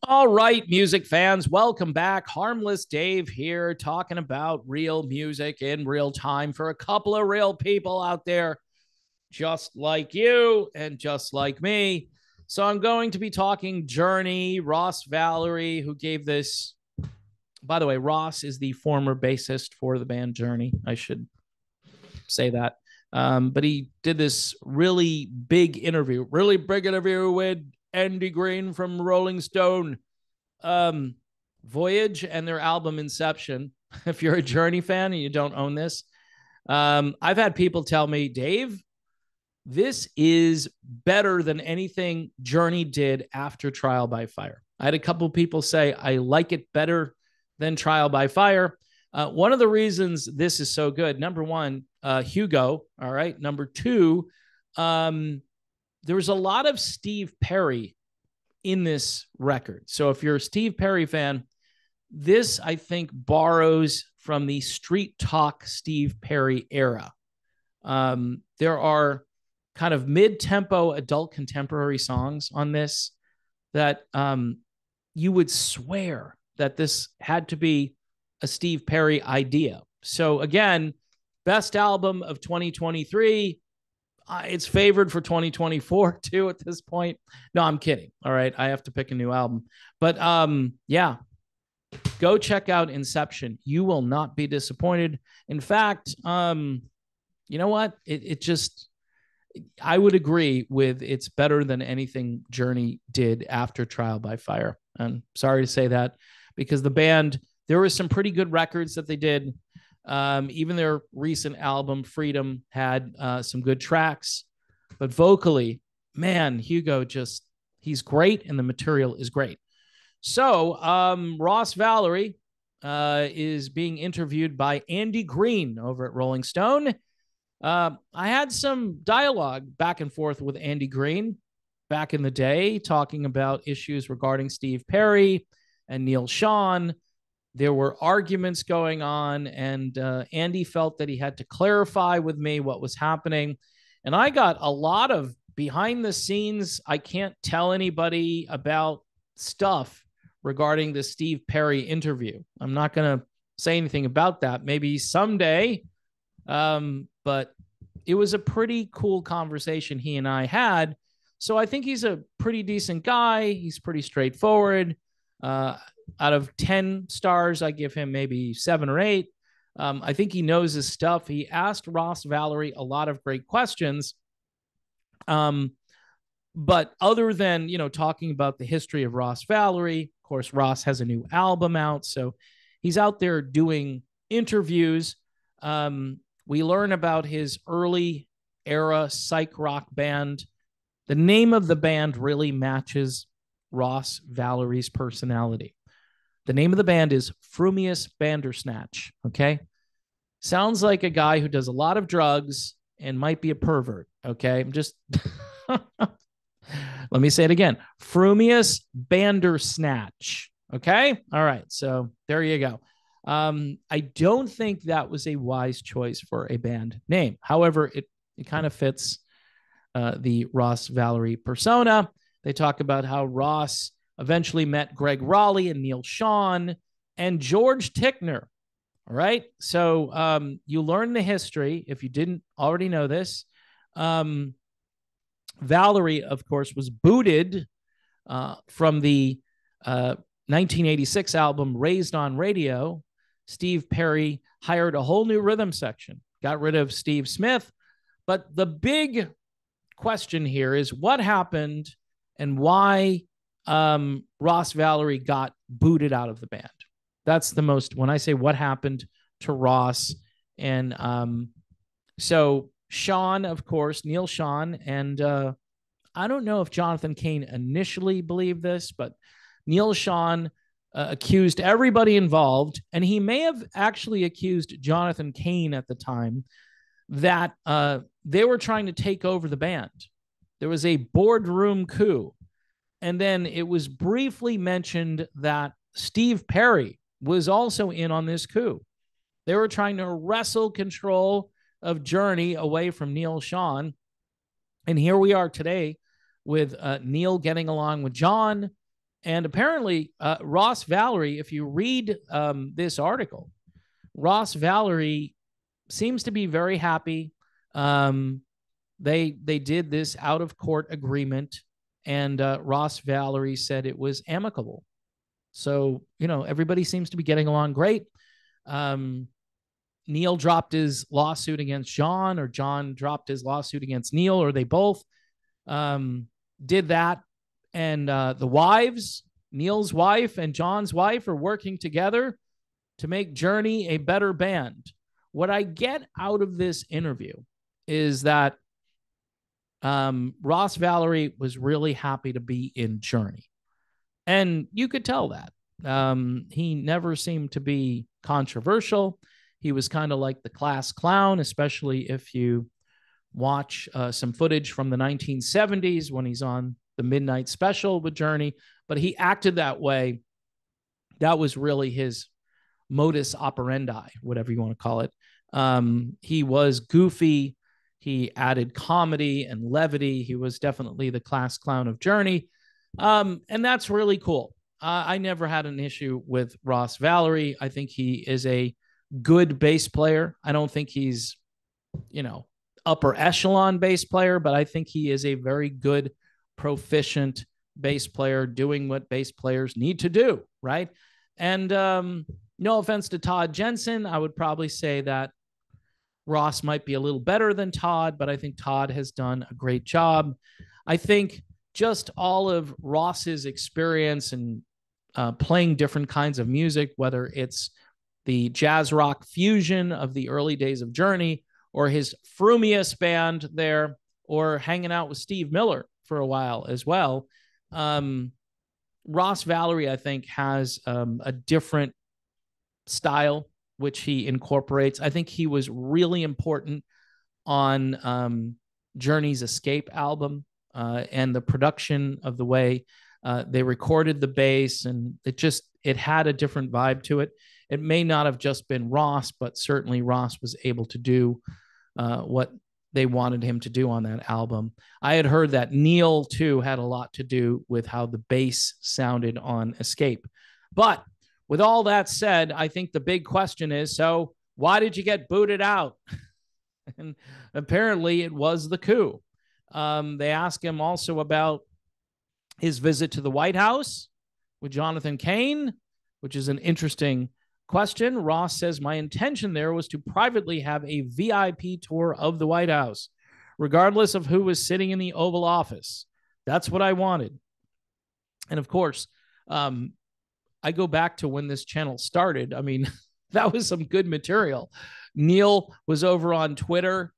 All right, music fans, welcome back. Harmless Dave here, talking about real music in real time for a couple of real people out there, just like you and just like me. So, I'm going to be talking Journey, Ross Valory, who gave this. By the way, Ross is the former bassist for the band Journey. I should say that. But he did this really big interview with Andy Green from Rolling Stone. um, Voyage and their album Inception. If you're a Journey fan and you don't own this, I've had people tell me, Dave, this is better than anything Journey did after Trial by Fire. I had a couple people say, I like it better than Trial by Fire. One of the reasons this is so good, number one, Hugo. All right. Number two, there was a lot of Steve Perry in this record. So if you're a Steve Perry fan, this, I think, borrows from the street talk Steve Perry era. There are kind of mid-tempo adult contemporary songs on this that you would swear that this had to be a Steve Perry idea. So again, best album of 2023. It's favored for 2024 too at this point. No, I'm kidding. All right, I have to pick a new album. But yeah, go check out Inception. You will not be disappointed. In fact, you know what? It just, I would agree with, it's better than anything Journey did after Trial by Fire. I'm sorry to say that, because the band, there were some pretty good records that they did. Even their recent album, Freedom, had some good tracks. But vocally, man, Hugo just, he's great, and the material is great. So Ross Valory is being interviewed by Andy Green over at Rolling Stone. I had some dialogue back and forth with Andy Green back in the day, talking about issues regarding Steve Perry and Neil Schon. There were arguments going on, and Andy felt that he had to clarify with me what was happening. And I got a lot of behind the scenes, I can't tell anybody about stuff regarding the Steve Perry interview. I'm not going to say anything about that. Maybe someday. But it was a pretty cool conversation he and I had. So I think he's a pretty decent guy. He's pretty straightforward. Out of 10 stars, I give him maybe 7 or 8. I think he knows his stuff. He asked Ross Valory a lot of great questions. But other than, talking about the history of Ross Valory, of course, Ross has a new album out. So he's out there doing interviews. We learn about his early era psych rock band. The name of the band really matches Ross Valory's personality. The name of the band is Frumious Bandersnatch. Okay. Sounds like a guy who does a lot of drugs and might be a pervert. Okay. I'm just, let me say it again. Frumious Bandersnatch. Okay. All right. So there you go. I don't think that was a wise choice for a band name. However, it kind of fits the Ross Valory persona. They talk about how Ross eventually met Greg Raleigh and Neil Schon and George Tickner. All right. So you learn the history if you didn't already know this. Valory, of course, was booted from the 1986 album Raised on Radio. Steve Perry hired a whole new rhythm section, got rid of Steve Smith. But the big question here is what happened and why Ross Valory got booted out of the band. That's the most, when I say what happened to Ross. And so Sean, of course, Neil Schon, and I don't know if Jonathan Cain initially believed this, but Neil Schon accused everybody involved, and he may have actually accused Jonathan Cain at the time that they were trying to take over the band. There was a boardroom coup. And then it was briefly mentioned that Steve Perry was also in on this coup. They were trying to wrestle control of Journey away from Neil Schon. And here we are today with Neil getting along with John And apparently, Ross Valory, if you read this article, Ross Valory seems to be very happy. They did this out of court agreement, and Ross Valory said it was amicable. So, everybody seems to be getting along great. Neil dropped his lawsuit against John, or John dropped his lawsuit against Neil, or they both did that. And the wives, Neil's wife and John's wife, are working together to make Journey a better band. What I get out of this interview is that Ross Valory was really happy to be in Journey. And you could tell that. He never seemed to be controversial. He was kind of like the class clown, especially if you watch some footage from the 1970s when he's on the Midnight Special with Journey. But he acted that way. That was really his modus operandi, whatever you want to call it. He was goofy. He added comedy and levity. He was definitely the class clown of Journey. And that's really cool. I never had an issue with Ross Valory. I think he is a good bass player. I don't think he's, upper echelon bass player, but I think he is a very good, proficient bass player doing what bass players need to do, right? And no offense to Todd Jensen, I would probably say that Ross might be a little better than Todd, but I think Todd has done a great job. I think just all of Ross's experience and playing different kinds of music, whether it's the jazz rock fusion of the early days of Journey, or his frumious band there, or hanging out with Steve Miller for a while as well. Ross Valory, I think, has a different style, which he incorporates. I think he was really important on Journey's Escape album and the production of the way they recorded the bass, and it had a different vibe to it. It may not have just been Ross, but certainly Ross was able to do what they wanted him to do on that album. I had heard that Neil, too, had a lot to do with how the bass sounded on Escape. But with all that said, I think the big question is, so why did you get booted out? And apparently it was the coup. They asked him also about his visit to the White House with Jonathan Cain, which is an interesting question. Ross says, my intention there was to privately have a VIP tour of the White House, regardless of who was sitting in the Oval Office. That's what I wanted. And of course, I go back to when this channel started. I mean, that was some good material. Neil was over on Twitter,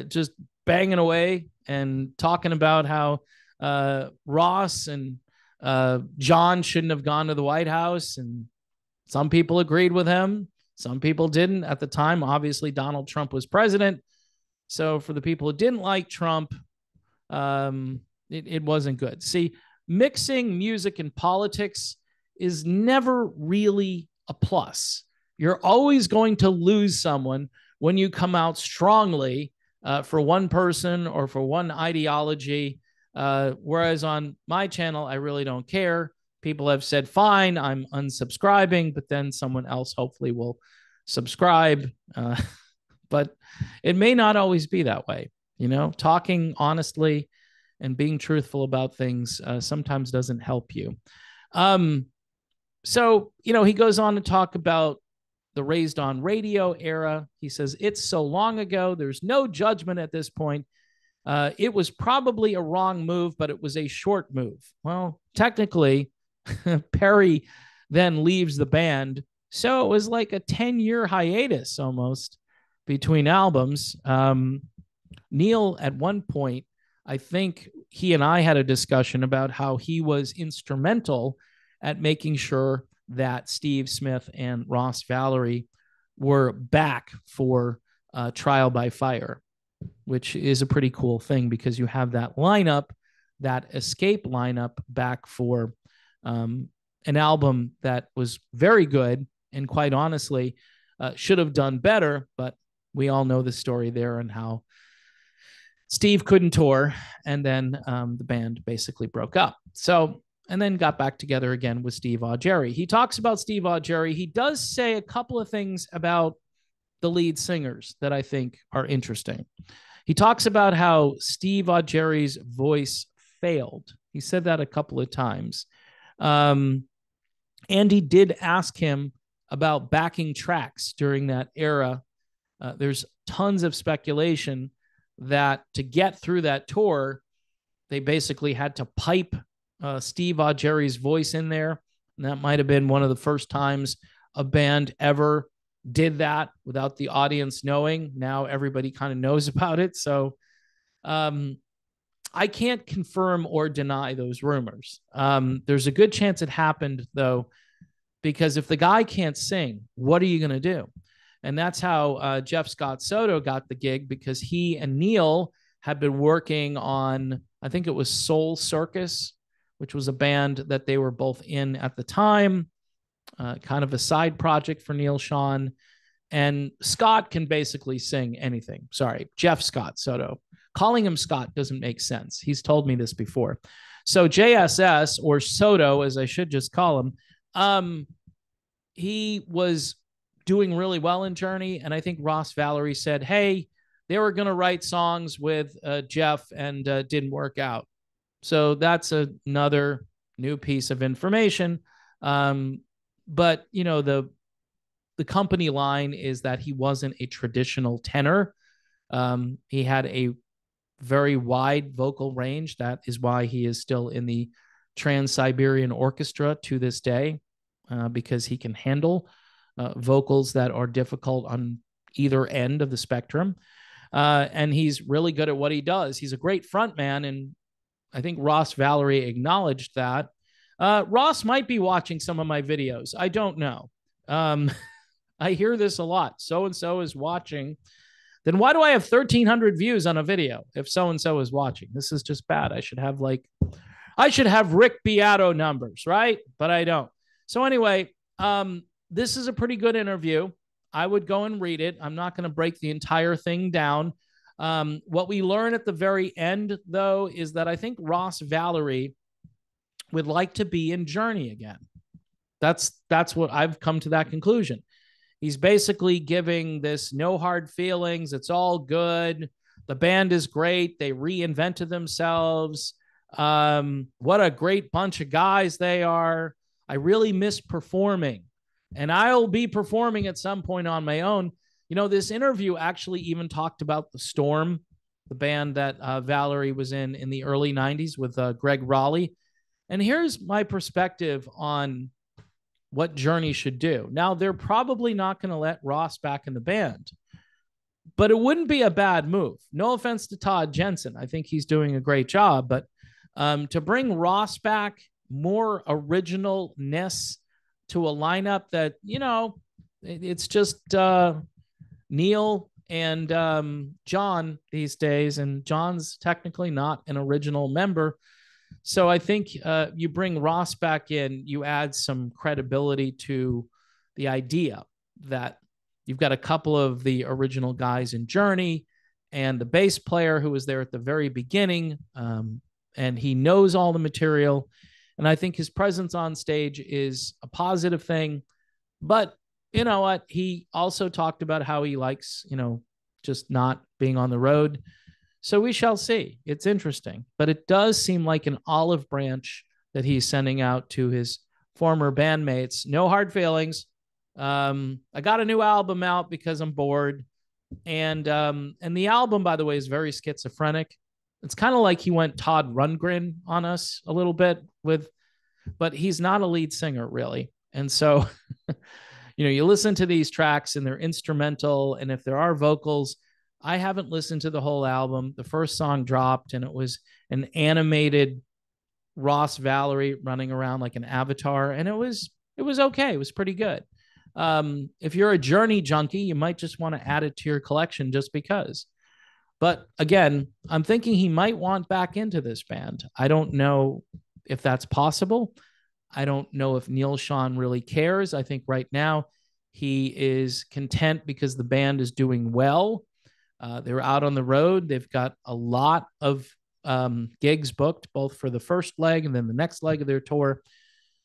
just banging away and talking about how Ross and John shouldn't have gone to the White House. And some people agreed with him. Some people didn't. At the time, obviously, Donald Trump was president. So for the people who didn't like Trump, it wasn't good. See, mixing music and politics is never really a plus. You're always going to lose someone when you come out strongly for one person or for one ideology. Whereas on my channel, I really don't care. People have said, fine, I'm unsubscribing, but then someone else hopefully will subscribe. But it may not always be that way. Talking honestly and being truthful about things sometimes doesn't help you. So, he goes on to talk about the Raised on Radio era. He says, it's so long ago, there's no judgment at this point. It was probably a wrong move, but it was a short move. Well, technically, Perry then leaves the band. So it was like a 10-year hiatus almost between albums. Neil, at one point, I think he and I had a discussion about how he was instrumental at making sure that Steve Smith and Ross Valory were back for Trial by Fire, which is a pretty cool thing because you have that lineup, that Escape lineup, back for an album that was very good and quite honestly should have done better. But we all know the story there and how Steve couldn't tour, and then the band basically broke up. So and then got back together again with Steve Augeri. He talks about Steve Augeri. He does say a couple of things about the lead singers that I think are interesting. He talks about how Steve Augeri's voice failed. He said that a couple of times. Andy did ask him about backing tracks during that era. There's tons of speculation that to get through that tour, they basically had to pipe Steve Augeri's voice in there. And that might have been one of the first times a band ever did that without the audience knowing. Now everybody kind of knows about it. So I can't confirm or deny those rumors. There's a good chance it happened, though, because if the guy can't sing, what are you going to do? And that's how Jeff Scott Soto got the gig, because he and Neil had been working on, I think it was Soul Circus, which was a band that they were both in at the time, kind of a side project for Neil Schon. And Scott can basically sing anything. Sorry, Jeff Scott Soto. Calling him Scott doesn't make sense. He's told me this before. So JSS, or Soto, as I should just call him, he was doing really well in Journey. And I think Ross Valory said, hey, they were going to write songs with Jeff and didn't work out. So that's another new piece of information. But, you know, the company line is that he wasn't a traditional tenor. He had a very wide vocal range. That is why he is still in the Trans-Siberian Orchestra to this day, because he can handle vocals that are difficult on either end of the spectrum. And he's really good at what he does. He's a great frontman, and I think Ross Valory acknowledged that. Ross might be watching some of my videos. I don't know. I hear this a lot. So-and-so is watching. Then why do I have 1,300 views on a video if so-and-so is watching? This is just bad. I should have Rick Beato numbers, right? But I don't. So anyway, this is a pretty good interview. I would go and read it. I'm not going to break the entire thing down. What we learn at the very end, though, is that I think Ross Valory would like to be in Journey again. That's what I've come to that conclusion. He's basically giving this no hard feelings. It's all good. The band is great. They reinvented themselves. What a great bunch of guys they are. I really miss performing, and I'll be performing at some point on my own. You know, this interview actually even talked about The Storm, the band that Valory was in the early 90s with Greg Raleigh. And here's my perspective on what Journey should do. Now, they're probably not going to let Ross back in the band, but it wouldn't be a bad move. No offense to Todd Jensen. I think he's doing a great job, but to bring Ross back, more originalness to a lineup that, you know, it's just Neil and John these days, and John's technically not an original member. So I think you bring Ross back in, you add some credibility to the idea that you've got a couple of the original guys in Journey and the bass player who was there at the very beginning, and he knows all the material. And I think his presence on stage is a positive thing. But you know what? He also talked about how he likes, you know, just not being on the road. So we shall see. It's interesting, but it does seem like an olive branch that he's sending out to his former bandmates. No hard feelings. I got a new album out because I'm bored. And the album, by the way, is very schizophrenic. It's kind of like he went Todd Rundgren on us a little bit but he's not a lead singer really. And so, you know, you listen to these tracks and they're instrumental. And if there are vocals, I haven't listened to the whole album. The first song dropped and it was an animated Ross Valory running around like an avatar. And it was okay. It was pretty good. If you're a Journey junkie, you might just want to add it to your collection just because. But again, I'm thinking he might want back into this band. I don't know if that's possible. I don't know if Neil Schon really cares. I think right now he is content because the band is doing well. They're out on the road. They've got a lot of gigs booked, both for the first leg and then the next leg of their tour.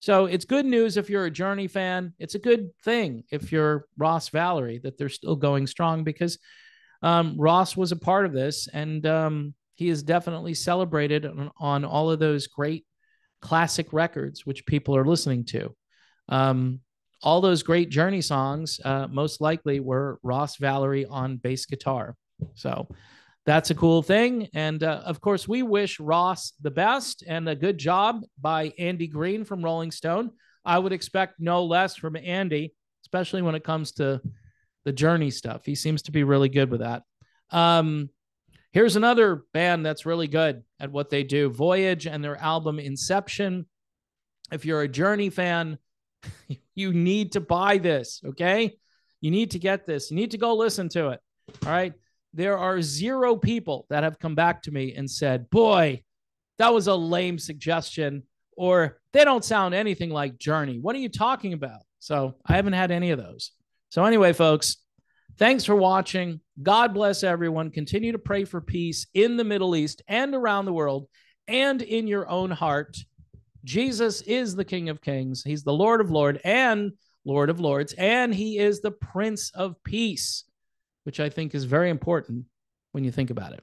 So it's good news if you're a Journey fan. It's a good thing if you're Ross Valory that they're still going strong, because Ross was a part of this, and he is definitely celebrated on all of those great classic records, which people are listening to. All those great Journey songs, most likely were Ross Valory on bass guitar. So that's a cool thing. And of course, we wish Ross the best, and a good job by Andy Green from Rolling Stone. I would expect no less from Andy, especially when it comes to the Journey stuff. He seems to be really good with that. Here's another band that's really good at what they do, Voyage and their album Inception. If you're a Journey fan, you need to buy this, okay? You need to get this. You need to go listen to it, all right? There are 0 people that have come back to me and said, boy, that was a lame suggestion, or they don't sound anything like Journey. What are you talking about? So I haven't had any of those. So anyway, folks, thanks for watching. God bless everyone. Continue to pray for peace in the Middle East and around the world and in your own heart. Jesus is the King of Kings. He's the Lord of Lords, and he is the Prince of Peace, which I think is very important when you think about it.